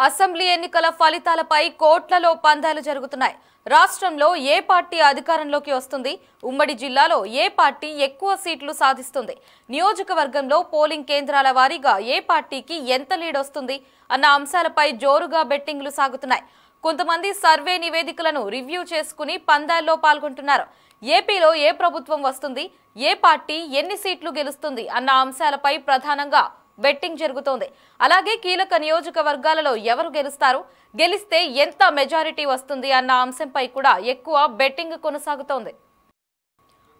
Assembly ఎన్నికల ఫలితాలపై కోట్లలో పందాలు జరుగుతున్నాయి. రాష్ట్రంలో ఏ పార్టీ అధికారంలోకి వస్తుంది, ఉమ్మడి జిల్లాలో ఏ పార్టీ ఎక్కువ సీట్లు సాధిస్తుంది, నియోజకవర్గంలో పోలింగ్ కేంద్రాల వారీగా ఏ పార్టీకి ఎంత లీడ్ వస్తుంది అన్న అంశాలపై జోరుగా బెట్టింగ్లు సాగుతున్నాయి. కొంతమంది సర్వే నివేదికలను రివ్యూ చేసుకుని పందాల్లో పాల్గొంటున్నారు. ఏపీలో ఏ ప్రభుత్వం వస్తుంది, ఏ పార్టీ ఎన్ని సీట్లు గెలుస్తుంది అన్న అంశాలపై ప్రధానంగా బెట్టింగ్ జరుగుతోంది. అలాగే కీలక నియోజకవర్గాలలో ఎవరు గెలుస్తారు, గెలిస్తే ఎంత మెజారిటీ వస్తుంది అన్న అంశంపై కూడా ఎక్కువ బెట్టింగ్ కొనసాగుతోంది.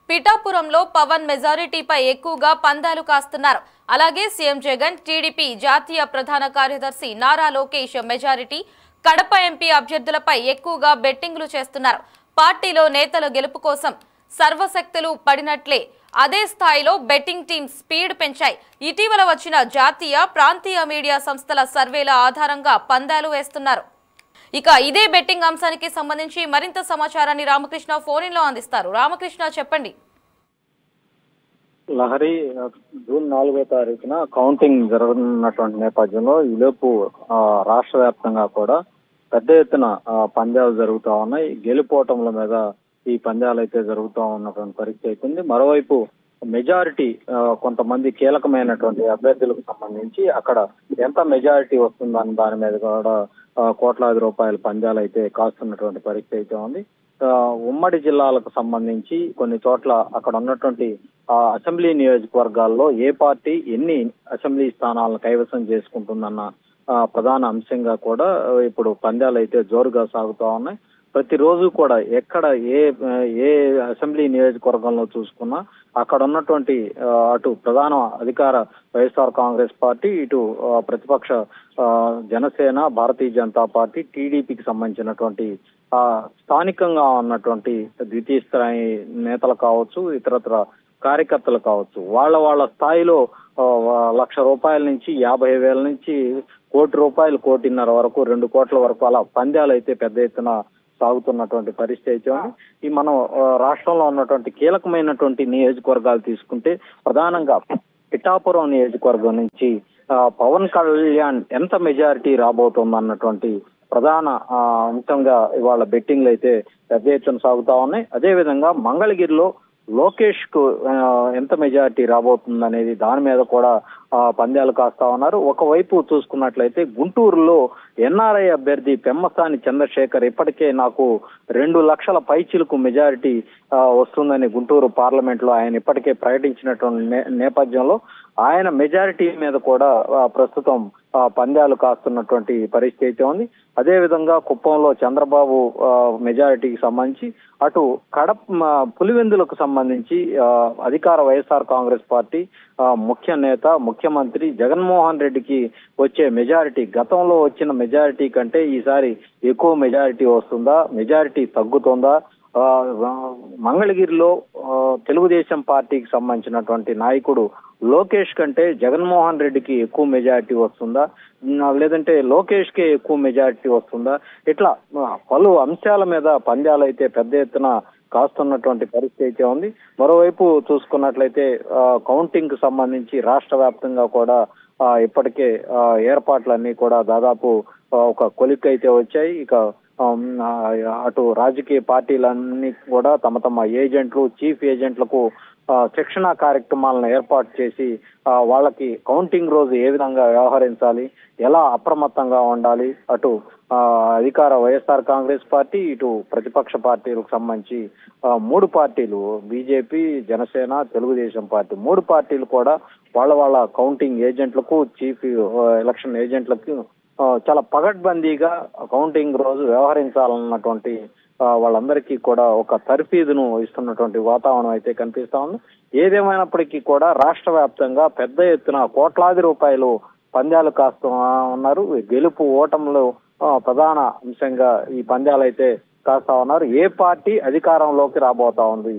పిఠాపురంలో పవన్ మెజారిటీపై ఎక్కువగా పందాలు కాస్తున్నారు. అలాగే సీఎం జగన్, టీడీపీ జాతీయ ప్రధాన కార్యదర్శి నారా లోకేష్ మెజారిటీ, కడప ఎంపీ అభ్యర్థులపై ఎక్కువగా బెట్టింగ్లు చేస్తున్నారు. పార్టీలో నేతల గెలుపు కోసం సర్వశక్తులు పడినట్లే అదే స్థాయిలో బెట్టింగ్ టీమ్ స్పీడ్ పెంచాయి. ఇటీవల వచ్చిన జాతీయ, ప్రాంతీయ మీడియా సంస్థల సర్వేల ఆధారంగా పందాలు వేస్తున్నారు. ఇక ఇదే బెట్టింగ్ అంశానికి సంబంధించి మరింత సమాచారాన్ని రామకృష్ణ ఫోన్ ఇన్ లో అందిస్తారు. రామకృష్ణ, చెప్పండి. లహరి, జూన్ 4వ తారీఖున కౌంటింగ్ జరగనున్నటువంటి నేపథ్యంలో ఈలోపు రాష్ట్ర వ్యాప్తంగా కూడా పెద్ద ఎత్తున పందాలు జరుగుతూ ఉన్నాయి. గెలుపోవటంల మీద ఈ పందాలు అయితే జరుగుతూ ఉన్నటువంటి పరిస్థితి అవుతుంది. మరోవైపు మెజారిటీ కొంతమంది కీలకమైనటువంటి అభ్యర్థులకు సంబంధించి అక్కడ ఎంత మెజారిటీ వస్తుందని దాని మీద కూడా కోట్లాది రూపాయల పందాలు అయితే కాస్తున్నటువంటి పరిస్థితి అయితే ఉంది. ఉమ్మడి జిల్లాలకు సంబంధించి కొన్ని చోట్ల అక్కడ ఉన్నటువంటి అసెంబ్లీ నియోజకవర్గాల్లో ఏ పార్టీ ఎన్ని అసెంబ్లీ స్థానాలను కైవసం చేసుకుంటుందన్న ప్రధాన అంశంగా కూడా ఇప్పుడు పందాలు అయితే జోరుగా సాగుతూ ఉన్నాయి. ప్రతిరోజు కూడా ఎక్కడ ఏ అసెంబ్లీ నియోజకవర్గంలో చూసుకున్నా అక్కడ ఉన్నటువంటి అటు ప్రధాన అధికార వైఎస్ఆర్ కాంగ్రెస్ పార్టీ, ఇటు ప్రతిపక్ష జనసేన, భారతీయ జనతా పార్టీ, టీడీపీకి సంబంధించినటువంటి స్థానికంగా ఉన్నటువంటి ద్వితీయ స్థాయి నేతలు కావచ్చు, ఇతరత్ర కార్యకర్తలు కావచ్చు, వాళ్ళ స్థాయిలో 1,00,000 రూపాయల నుంచి 50,000 నుంచి ₹1,00,00,000, 1,50,00,000 వరకు, 2 కోట్ల వరకు అలా పందాలు అయితే పెద్ద ఎత్తున సాగుతున్నటువంటి పరిస్థితి అయితే ఉంది. ఈ మనం రాష్ట్రంలో ఉన్నటువంటి కీలకమైనటువంటి నియోజకవర్గాలు తీసుకుంటే ప్రధానంగా పిఠాపురం నియోజకవర్గం నుంచి పవన్ కళ్యాణ్ ఎంత మెజారిటీ రాబోతుంది అన్నటువంటి ప్రధాన అంశంగా ఇవాళ బెట్టింగ్లు అయితే పెద్ద ఎత్తున సాగుతా ఉన్నాయి. అదేవిధంగా మంగళగిరిలో లోకేష్ కు ఎంత మెజారిటీ రాబోతుంది అనేది దాని మీద కూడా పందాలు కాస్తా ఉన్నారు. ఒకవైపు చూసుకున్నట్లయితే గుంటూరులో ఎన్ఆర్ఐ అభ్యర్థి పెమ్మసాని చంద్రశేఖర్ ఇప్పటికే నాకు 2 లక్షల పైచిలకు మెజారిటీ వస్తుందని గుంటూరు పార్లమెంట్ లో ఆయన ఇప్పటికే ప్రకటించినటువంటి నేపథ్యంలో ఆయన మెజారిటీ మీద కూడా ప్రస్తుతం పందాలు కాస్తున్నటువంటి పరిస్థితి అయితే ఉంది. అదేవిధంగా కుప్పంలో చంద్రబాబు మెజారిటీకి సంబంధించి, అటు పులివెందులకు సంబంధించి అధికార వైఎస్ఆర్ కాంగ్రెస్ పార్టీ ముఖ్య నేత ముఖ్యమంత్రి జగన్మోహన్ రెడ్డికి వచ్చే మెజారిటీ గతంలో వచ్చిన మెజారిటీ కంటే ఈసారి ఎక్కువ మెజారిటీ వస్తుందా, మెజారిటీ తగ్గుతుందా, మంగళగిరిలో తెలుగుదేశం పార్టీకి సంబంధించినటువంటి నాయకుడు లోకేష్ కంటే జగన్మోహన్ రెడ్డికి ఎక్కువ మెజారిటీ వస్తుందా, లేదంటే లోకేష్ కే ఎక్కువ మెజారిటీ వస్తుందా, ఇట్లా పలు అంశాల మీద పందాలు అయితే పెద్ద ఎత్తున కాస్తున్నటువంటి పరిస్థితి అయితే ఉంది. మరోవైపు చూసుకున్నట్లయితే కౌంటింగ్ కు సంబంధించి రాష్ట్ర వ్యాప్తంగా కూడా ఇప్పటికే ఏర్పాట్లన్నీ కూడా దాదాపు ఒక కొలిక్ అయితే వచ్చాయి. ఇక అటు రాజకీయ పార్టీలన్నీ కూడా తమ ఏజెంట్లు, చీఫ్ ఏజెంట్లకు శిక్షణ కార్యక్రమాలను ఏర్పాటు చేసి వాళ్ళకి కౌంటింగ్ రోజు ఏ విధంగా వ్యవహరించాలి, ఎలా అప్రమత్తంగా ఉండాలి, అటు అధికార వైఎస్ఆర్ కాంగ్రెస్ పార్టీ, ఇటు ప్రతిపక్ష పార్టీలకు సంబంధించి 3 పార్టీలు బీజేపీ, జనసేన, తెలుగుదేశం పార్టీ 3 పార్టీలు కూడా వాళ్ళ కౌంటింగ్ ఏజెంట్లకు, చీఫ్ ఎలక్షన్ ఏజెంట్లకు చాలా పగడ్బందీగా కౌంటింగ్ రోజు వ్యవహరించాలన్నటువంటి వాళ్ళందరికీ కూడా ఒక తర్ఫీదును ఇస్తున్నటువంటి వాతావరణం అయితే కనిపిస్తా ఉంది. ఏదేమైనప్పటికీ కూడా రాష్ట్ర వ్యాప్తంగా పెద్ద ఎత్తున కోట్లాది రూపాయలు పందాలు కాస్తూ ఉన్నారు. గెలుపు ఓటములు ప్రధాన అంశంగా ఈ పందాలు అయితే కాస్తా ఉన్నారు. ఏ పార్టీ అధికారంలోకి రాబోతా ఉంది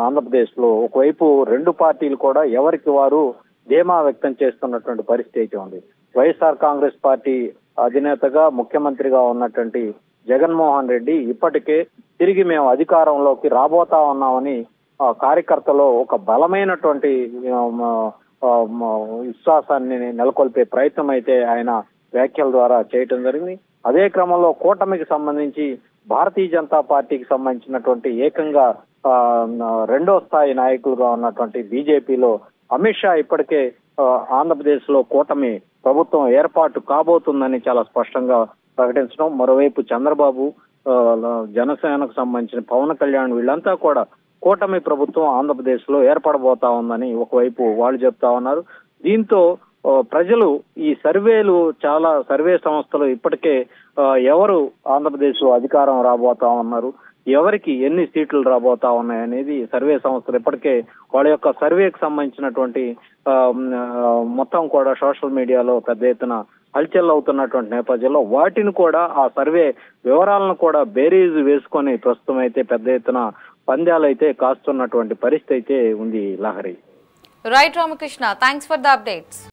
ఆంధ్రప్రదేశ్ లో, ఒకవైపు 2 పార్టీలు కూడా ఎవరికి వారు ధీమా వ్యక్తం చేస్తున్నటువంటి పరిస్థితి అయితే ఉంది. వైఎస్ఆర్ కాంగ్రెస్ పార్టీ అధినేతగా ముఖ్యమంత్రిగా ఉన్నటువంటి జగన్మోహన్ రెడ్డి ఇప్పటికే తిరిగి మేము అధికారంలోకి రాబోతా ఉన్నామని కార్యకర్తలో ఒక బలమైనటువంటి విశ్వాసాన్ని నెలకొల్పే ప్రయత్నం అయితే ఆయన వ్యాఖ్యల ద్వారా చేయటం జరిగింది. అదే క్రమంలో కూటమికి సంబంధించి భారతీయ జనతా పార్టీకి సంబంధించినటువంటి ఏకంగా రెండో స్థాయి నాయకులుగా ఉన్నటువంటి బీజేపీలో అమిత్ షా ఇప్పటికే ఆంధ్రప్రదేశ్ లో కూటమి ప్రభుత్వం ఏర్పాటు కాబోతుందని చాలా స్పష్టంగా ప్రకటించడం, మరోవైపు చంద్రబాబు జనసేనకు సంబంధించిన పవన్ కళ్యాణ్ వీళ్ళంతా కూడా కూటమి ప్రభుత్వం ఆంధ్రప్రదేశ్ లో ఏర్పడబోతా ఉందని ఒకవైపు వాళ్ళు చెప్తా ఉన్నారు. దీంతో ప్రజలు ఈ సర్వేలు చాలా సర్వే సంస్థలు ఇప్పటికే ఎవరు ఆంధ్రప్రదేశ్ లో అధికారం రాబోతా ఉన్నారు, ఎవరికి ఎన్ని సీట్లు రాబోతా ఉన్నాయనేది సర్వే సంస్థలు ఇప్పటికే వాళ్ళ యొక్క సర్వేకి సంబంధించినటువంటి మొత్తం కూడా సోషల్ మీడియాలో పెద్ద ఎత్తున హల్చల్ అవుతున్నటువంటి నేపథ్యంలో వాటిని కూడా ఆ సర్వే వివరాలను కూడా బేరీజు వేసుకొని ప్రస్తుతం అయితే పెద్ద ఎత్తున పందాలు అయితే కాస్తున్నటువంటి పరిస్థితి అయితే ఉంది Lahari. Right Ramakrishna, thanks for the updates.